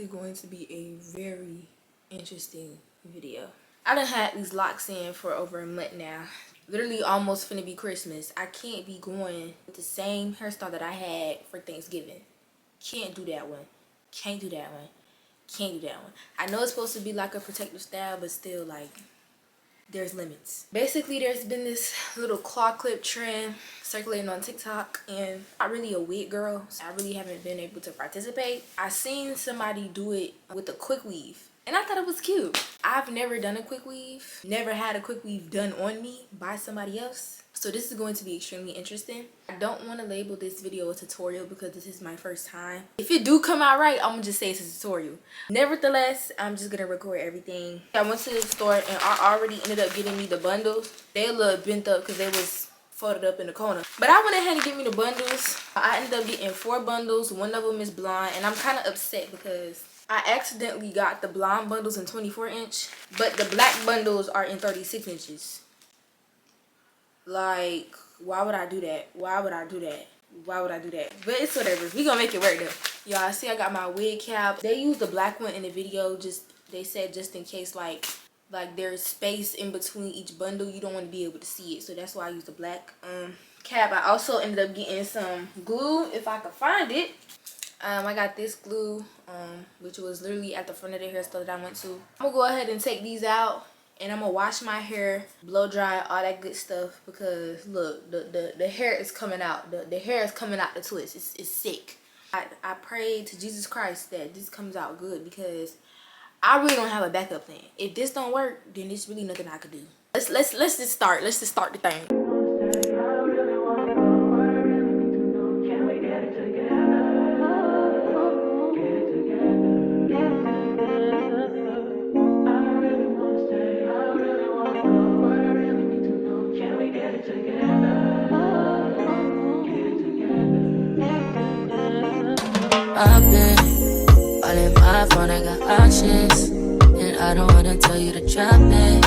actually going to be a very interesting video. I done had these locks in for over a month now. Literally almost finna be Christmas. I can't be going with the same hairstyle that I had for Thanksgiving. Can't do that one. Can't do that one. Can't do that one. I know it's supposed to be like a protective style, but still, like, there's limits. Basically, there's been this little claw clip trend circulating on TikTok, and I'm not really a wig girl, so I really haven't been able to participate. I seen somebody do it with a quick weave, and I thought it was cute. I've never done a quick weave, never had a quick weave done on me by somebody else. So this is going to be extremely interesting. I don't want to label this video a tutorial because this is my first time. If it do come out right, I'm gonna just say it's a tutorial. Nevertheless, I'm just gonna record everything. I went to the store and I already ended up getting me the bundles. They a little bent up because they was folded up in the corner. But I went ahead and get me the bundles. I ended up getting 4 bundles. One of them is blonde, and I'm kind of upset because I accidentally got the blonde bundles in 24-inch, but the black bundles are in 36 inches. Like, why would I do that? Why would I do that? Why would I do that? But it's whatever. We gonna make it work though. Y'all see I got my wig cap. They used the black one in the video. They said just in case like there's space in between each bundle, you don't want to be able to see it. So that's why I used the black cap. I also ended up getting some glue if I could find it. I got this glue, which was literally at the front of the hair store that I went to. I'm gonna go ahead and take these out, and I'm gonna wash my hair, blow dry, all that good stuff, because look, the hair is coming out. The hair is coming out the twist. It's sick. I prayed to Jesus Christ that this comes out good, because I really don't have a backup plan. If this don't work, then there's really nothing I could do. Let's just start. Let's just start the thing. I've been all in my phone, I got options, and I don't wanna tell you to drop it,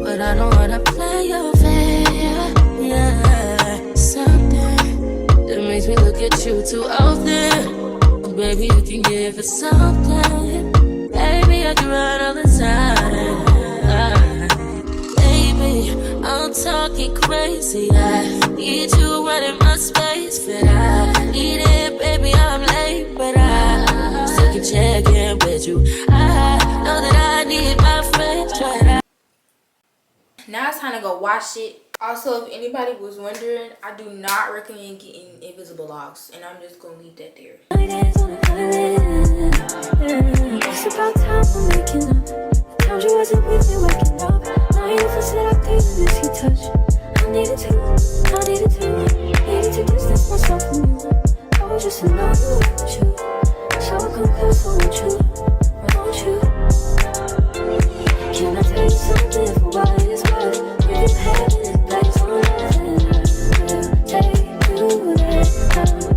but I don't wanna play your fair. Yeah, something that makes me look at you too often. Baby, you can give it something. Baby, I can run all the time. Baby, I'm talking crazy. I need you running my space, but I need it, baby. I'm late, but I still can check in with you. I know that I need my friends, but now it's time to go wash it. Also, if anybody was wondering, I do not recommend getting invisible locks, and I'm just gonna leave that there. It's about time for making up. Times you wasn't with me waking up. Now you said I couldn't miss your touch. I needed to distance myself from you. I was just in love with you, so I come close, won't you? Won't you? Can I tell you something for what it's worth? We've had this place on earth. Take you there,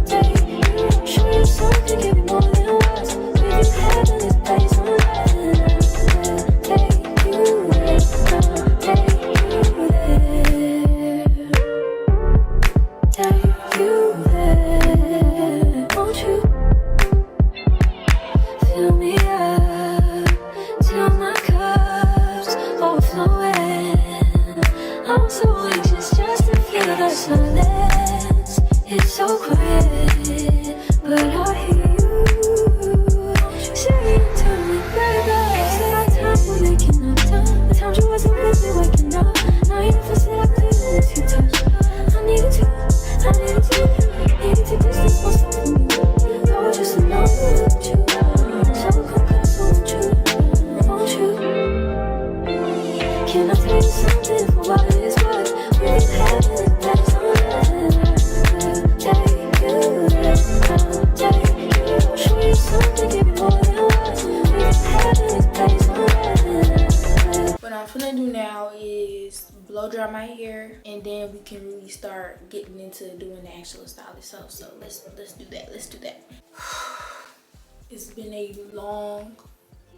take you. Show you something, give you more than words. We've had this place on earth. Take you there, take you there, take you there. Won't you fill me up till my cup's overflowing? I'm so anxious just to feel the silence. It's so quiet, but I hear you saying to me, baby. It's about time we're making up time. The times you wasn't with me waking up. Now you never said I couldn't miss your touch. I needed to distance myself from you. I was just in love with you, so come close, won't you? Can I tell you something for what it's worth? We've had this place on earth. Take you there, take you. Show you something, give you more than words. We've had this place on earth. What I'm finna do now is blow dry my hair, and then we can really start getting into doing the actual style itself. So let's do that. Let's do that. It's been a long,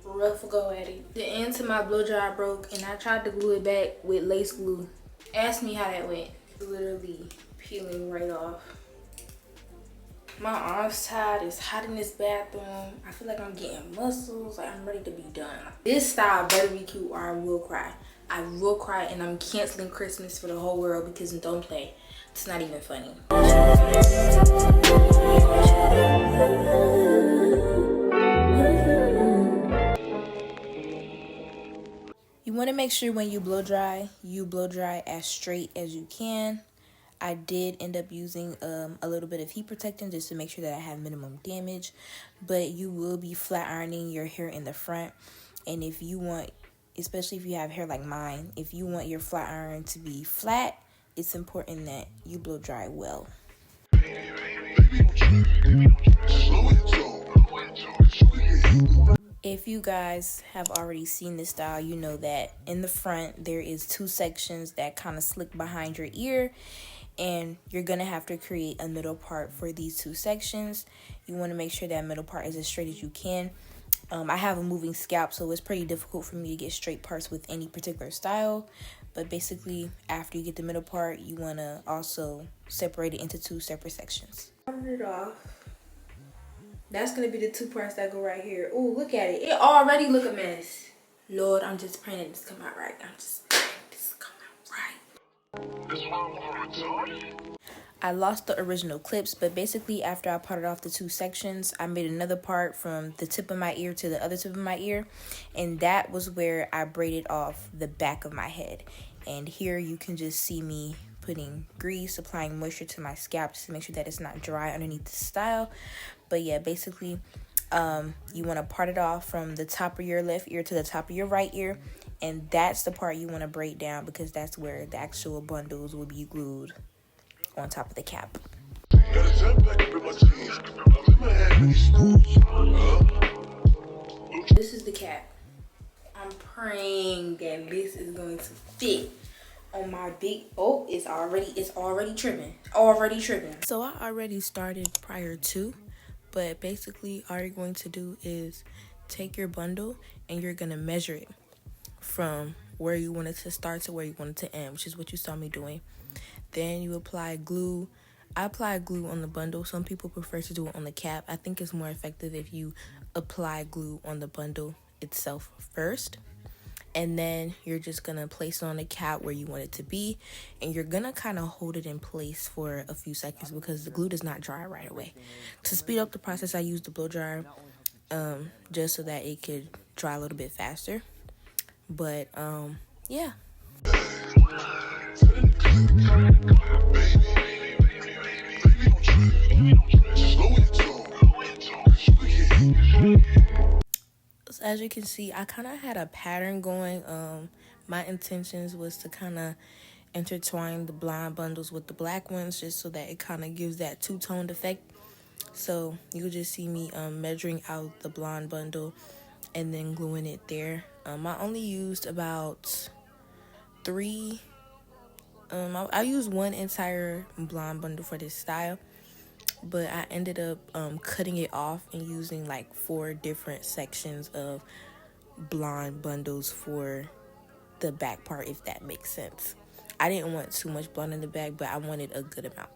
rough go at it. The end to my blow dry broke, and I tried to glue it back with lace glue. Ask me how that went. Literally peeling right off. My arms tired. It's hot in this bathroom. I feel like I'm getting muscles. Like I'm ready to be done. This style better be cute or I will cry. I will cry, and I'm canceling Christmas for the whole world because don't play. It's not even funny. You want to make sure when you blow dry as straight as you can. I did end up using a little bit of heat protectant just to make sure that I have minimum damage. But you will be flat ironing your hair in the front. And if you want, especially if you have hair like mine, if you want your flat iron to be flat, it's important that you blow dry well. If you guys have already seen this style, you know that in the front there is 2 sections that kind of slick behind your ear, and you're gonna have to create a middle part for these 2 sections. You want to make sure that middle part is as straight as you can. I have a moving scalp, so it's pretty difficult for me to get straight parts with any particular style. But basically, after you get the middle part, you want to also separate it into 2 separate sections. Round it off. That's going to be the 2 parts that go right here. Oh, look at it. It already look a mess. Lord, I'm just praying that this come out right. I'm just praying this come out right. I lost the original clips, but basically after I parted off the 2 sections, I made another part from the tip of my ear to the other tip of my ear, and that was where I braided off the back of my head. And here you can just see me putting grease, applying moisture to my scalp just to make sure that it's not dry underneath the style. But yeah, basically you want to part it off from the top of your left ear to the top of your right ear, and that's the part you want to braid down because that's where the actual bundles will be glued on top of the cap. This is the cap. I'm praying that this is going to fit on my big, oh, it's already tripping. So I already started prior to, but basically all you're going to do is take your bundle and you're going to measure it from where you want it to start to where you want it to end, which is what you saw me doing. Then you apply glue. I apply glue on the bundle. Some people prefer to do it on the cap. I think it's more effective if you apply glue on the bundle itself first. And then you're just going to place it on the cap where you want it to be. And you're going to kind of hold it in place for a few seconds because the glue does not dry right away. To speed up the process, I use the blow dryer just so that it could dry a little bit faster. But, yeah. So as you can see, I kind of had a pattern going. My intentions was to kind of intertwine the blonde bundles with the black ones just so that it kind of gives that two-toned effect. So you'll just see me measuring out the blonde bundle and then gluing it there. I only used about 3. I used 1 entire blonde bundle for this style, but I ended up cutting it off and using like 4 different sections of blonde bundles for the back part, if that makes sense. I didn't want too much blonde in the back, but I wanted a good amount.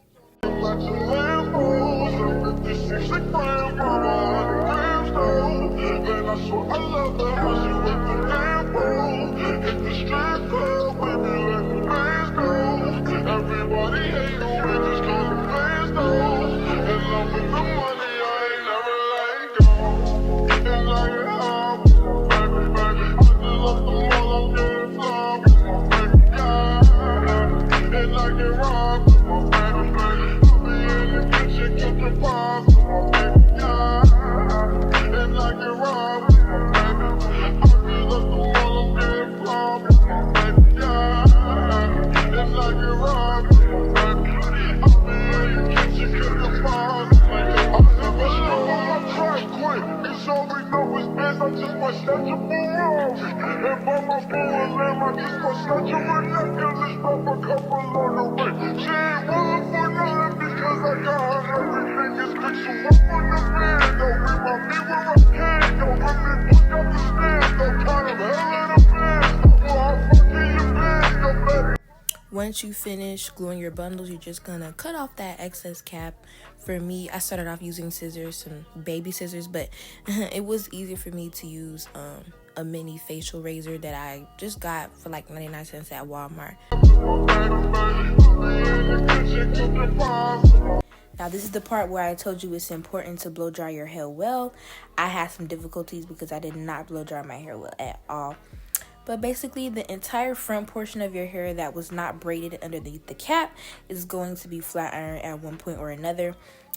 once you finish gluing your bundles, you're just gonna cut off that excess cap. For me, I started off using scissors, some baby scissors, but it was easier for me to use a mini facial razor that I just got for like 99 cents at Walmart. Now this is the part where I told you it's important to blow dry your hair well. I had some difficulties because I did not blow dry my hair well at all. But basically, the entire front portion of your hair that was not braided underneath the cap is going to be flat ironed at one point or another.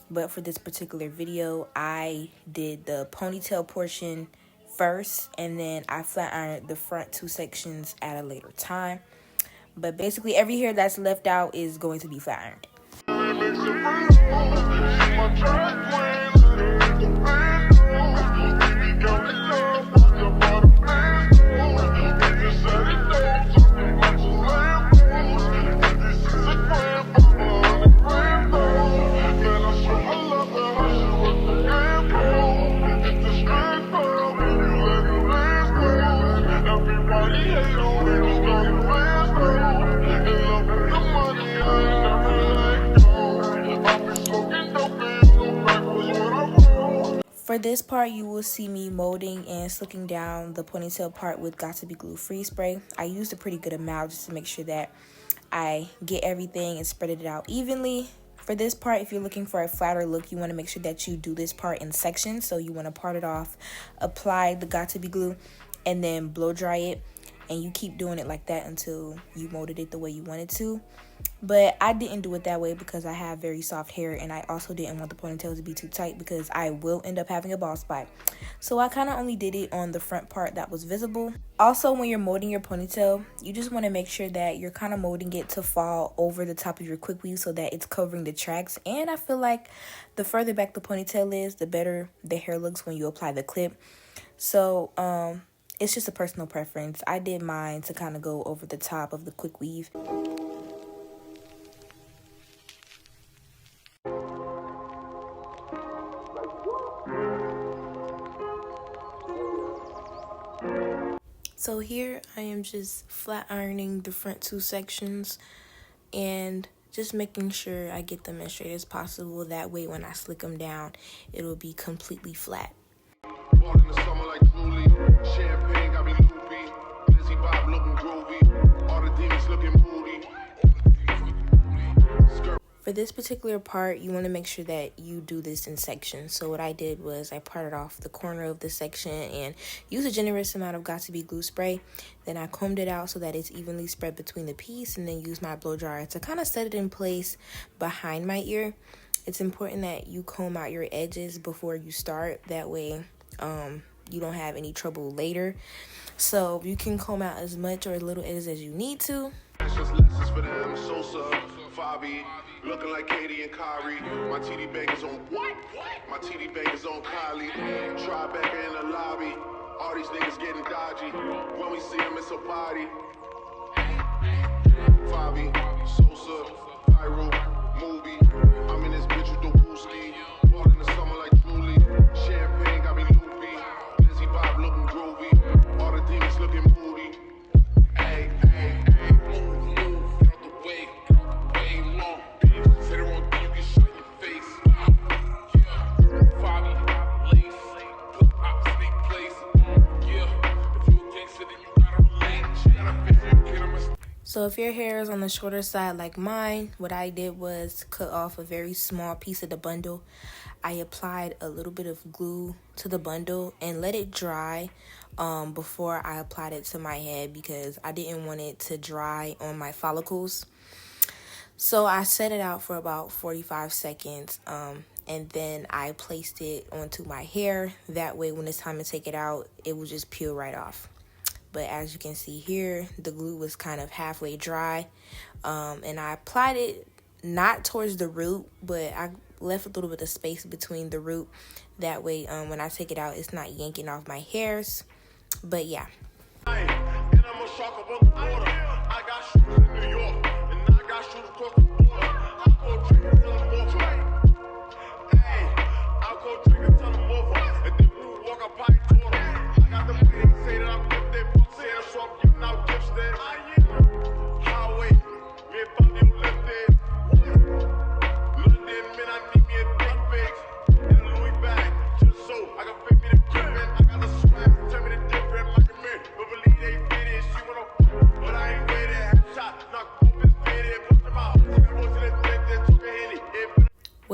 But for this particular video, I did the ponytail portion first, and then I flat ironed the front 2 sections at a later time. But basically, every hair that's left out is going to be flat ironed. For this part, you will see me molding and slicking down the ponytail part with Got2b Glue Freeze Spray. I used a pretty good amount just to make sure that I get everything and spread it out evenly. For this part, if you're looking for a flatter look, you want to make sure that you do this part in sections. So you want to part it off, apply the Got2b Glue, and then blow dry it. And you keep doing it like that until you molded it the way you wanted to. But I didn't do it that way because I have very soft hair, and I also didn't want the ponytail to be too tight because I will end up having a bald spot. So I kind of only did it on the front part that was visible. Also, when you're molding your ponytail, you just want to make sure that you're kind of molding it to fall over the top of your quick weave so that it's covering the tracks. And I feel like the further back the ponytail is, the better the hair looks when you apply the clip. So it's just a personal preference. I did mine to kind of go over the top of the quick weave. So here I am just flat ironing the front 2 sections and just making sure I get them as straight as possible. That way when I slick them down, it'll be completely flat. For this particular part, you want to make sure that you do this in sections. So what I did was I parted off the corner of the section and used a generous amount of Got2b Glue spray. Then I combed it out so that it's evenly spread between the piece, and then used my blow dryer to kind of set it in place behind my ear. It's important that you comb out your edges before you start. That way you don't have any trouble later. So you can comb out as much or as little edges as you need to. Looking like Katie and Kyrie. My TD bag is on what? My TD bag is on Kylie. Try back in the lobby. All these niggas getting dodgy. When we see them, it's a party. Fabi, Sosa, viral, movie. I'm in this bitch with the wooski. Ball in the summer like Julie. Champagne got me loopy. Lizzie Bob looking groovy. All the demons looking moody. Hey, hey, hey, move, get out the way. Way long. Say the wrong thing, you get shot in your face. Yeah, Fabi, lace, put up, sneak place. Yeah, if you a gangster, then you gotta relate. She gotta fix your kid, I'm a... So if your hair is on the shorter side like mine, what I did was cut off a very small piece of the bundle. I applied a little bit of glue to the bundle and let it dry before I applied it to my head because I didn't want it to dry on my follicles. So I set it out for about 45 seconds and then I placed it onto my hair. That way when it's time to take it out, it will just peel right off. But as you can see here, the glue was kind of halfway dry. And I applied it not towards the root, but I left a little bit of space between the root. That way when I take it out, it's not yanking off my hairs. But yeah. And I'm a shock up on the border. I got shooters in New York, and I got shooters across the border. I'll go drink until I'm over. Hey, I'll go drink until I'm over. And then we'll walk up by daughter. I got the way they say that I'm gifted. Say that's what I'm giving out gifts then. Highway, me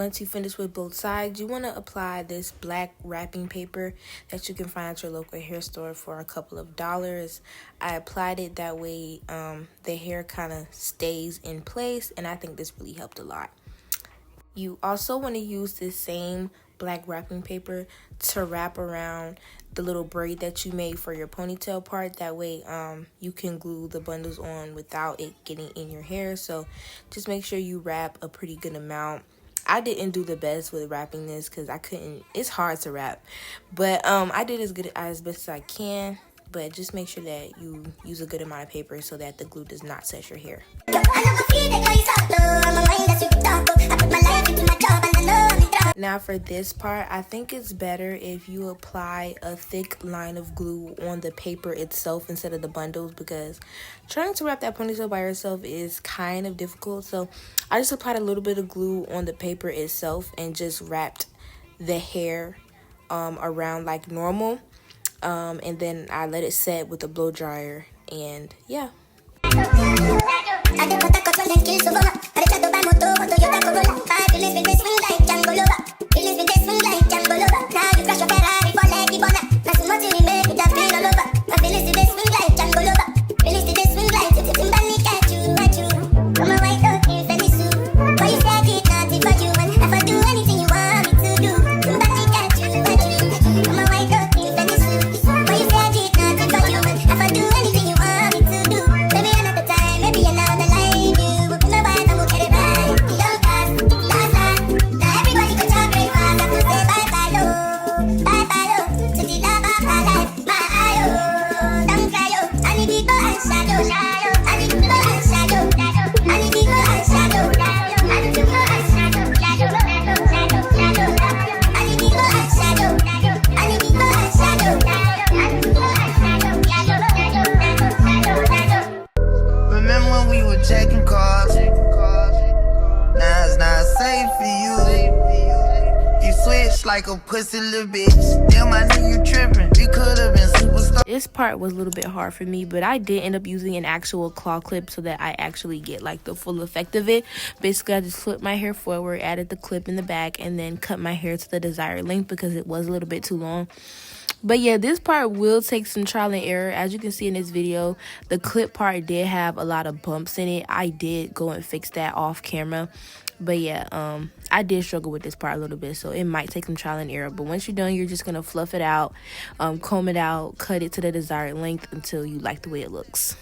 once you finish with both sides, you want to apply this black wrapping paper that you can find at your local hair store for a couple of dollars. I applied it that way the hair kind of stays in place, and I think this really helped a lot. You also want to use this same black wrapping paper to wrap around the little braid that you made for your ponytail part. That way you can glue the bundles on without it getting in your hair. So just make sure you wrap a pretty good amount. I didn't do the best with wrapping this because I couldn't, it's hard to wrap, but I did as best as I can. But just make sure that you use a good amount of paper so that the glue does not set your hair. Now for this part, I think it's better if you apply a thick line of glue on the paper itself instead of the bundles, because trying to wrap that ponytail by yourself is kind of difficult. So I just applied a little bit of glue on the paper itself and just wrapped the hair around like normal. And then I let it set with a blow dryer, and yeah. Like a pussy little bitch. Damn, I knew you tripping. You could have been superstar. This part was a little bit hard for me, but I did end up using an actual claw clip so that I actually get like the full effect of it. Basically, I just flipped my hair forward, added the clip in the back, and then cut my hair to the desired length because it was a little bit too long. But yeah, this part will take some trial and error. As you can see in this video, the clip part did have a lot of bumps in it. I did go and fix that off camera. But yeah, I did struggle with this part a little bit, so it might take some trial and error. But once you're done, you're just gonna fluff it out, comb it out, cut it to the desired length until you like the way it looks.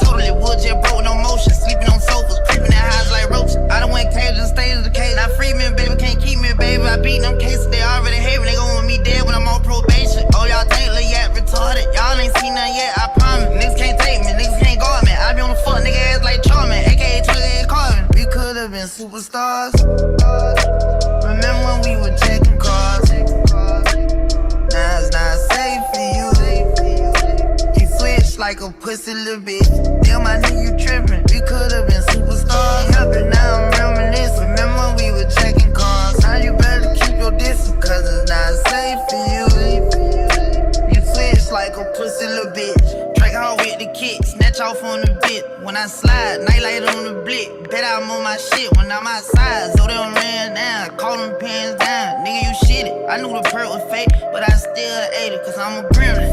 Totally wood, just broke, no motion. Sleeping on sofas, creeping in highs like roaches. I done went cage and stayed in the cage. Now free me, baby, can't keep me, baby. I beat them cases, they already hate me. They gon' want me dead when I'm on probation. Oh, y'all think Lil Yak retarded? Y'all ain't seen nothing yet, I promise. Niggas can't take me, niggas can't guard me. I be on the fuck nigga ass like Charmin, aka 𝐻𝐿𝐴 We could have been superstars. Remember when we were checking cars? Now it's not safe for you. You switch like a pussy little bitch. Damn, I knew you tripping. We could have been superstars. Helping now, I'm reminiscing. Remember when we were checking cars? Now you better keep your distance, cause it's not safe for you. You switch like a pussy little bitch. Track hard with the kick, snatch off on the bit. When I slide, nightlight on the blick. Bet I'm on my shit when I'm outside. So they don't ran down, call them pants down. Nigga, you shitty. I knew the perk was fake, but I still ate it, cause I'm a gremlin.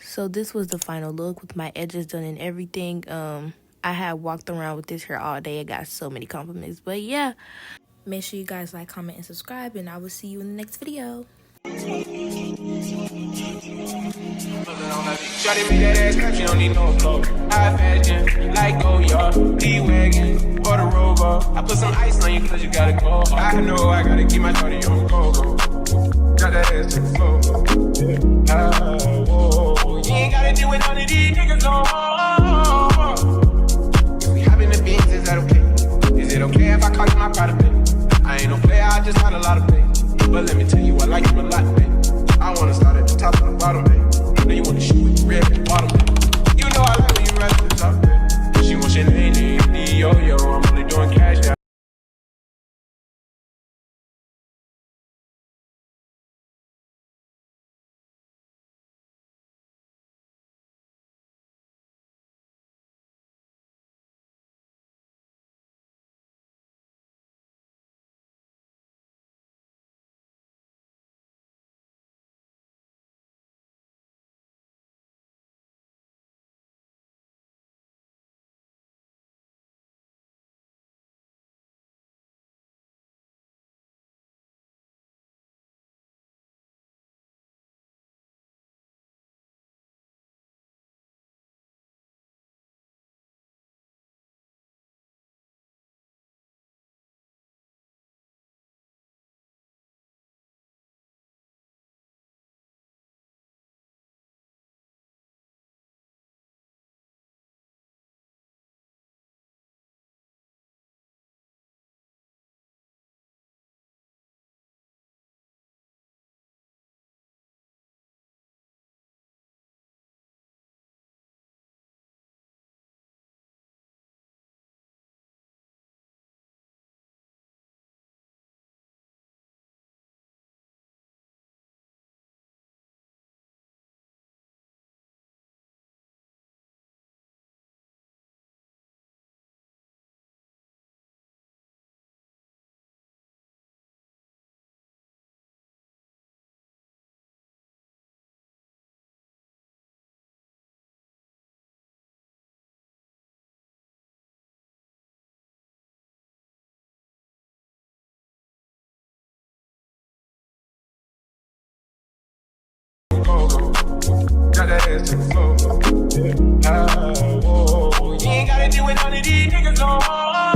So this was the final look with my edges done and everything. I had walked around with this hair all day. I got so many compliments. But yeah, make sure you guys like, comment, and subscribe, and I will see you in the next video. Shawty make that ass clap, she don't need no clothes. High fashion, like Goyard, D-Wagon, or the Rover. I put some ice on you cause you gotta go. I know I gotta keep my shawty on go. Got that ass to the floor. Whoa. You ain't gotta deal with none of these niggas no more. If we hop in the beans, is that okay? Is it okay if I call you my pride, baby? I ain't no player, I just had a lot of pain. But let me tell you, I like you a lot, baby. I wanna start at the top and the bottom, baby. Then you wanna shoot with the red drop that ass to the floor. Yeah. Whoa. You ain't gotta deal with none of these niggas no more.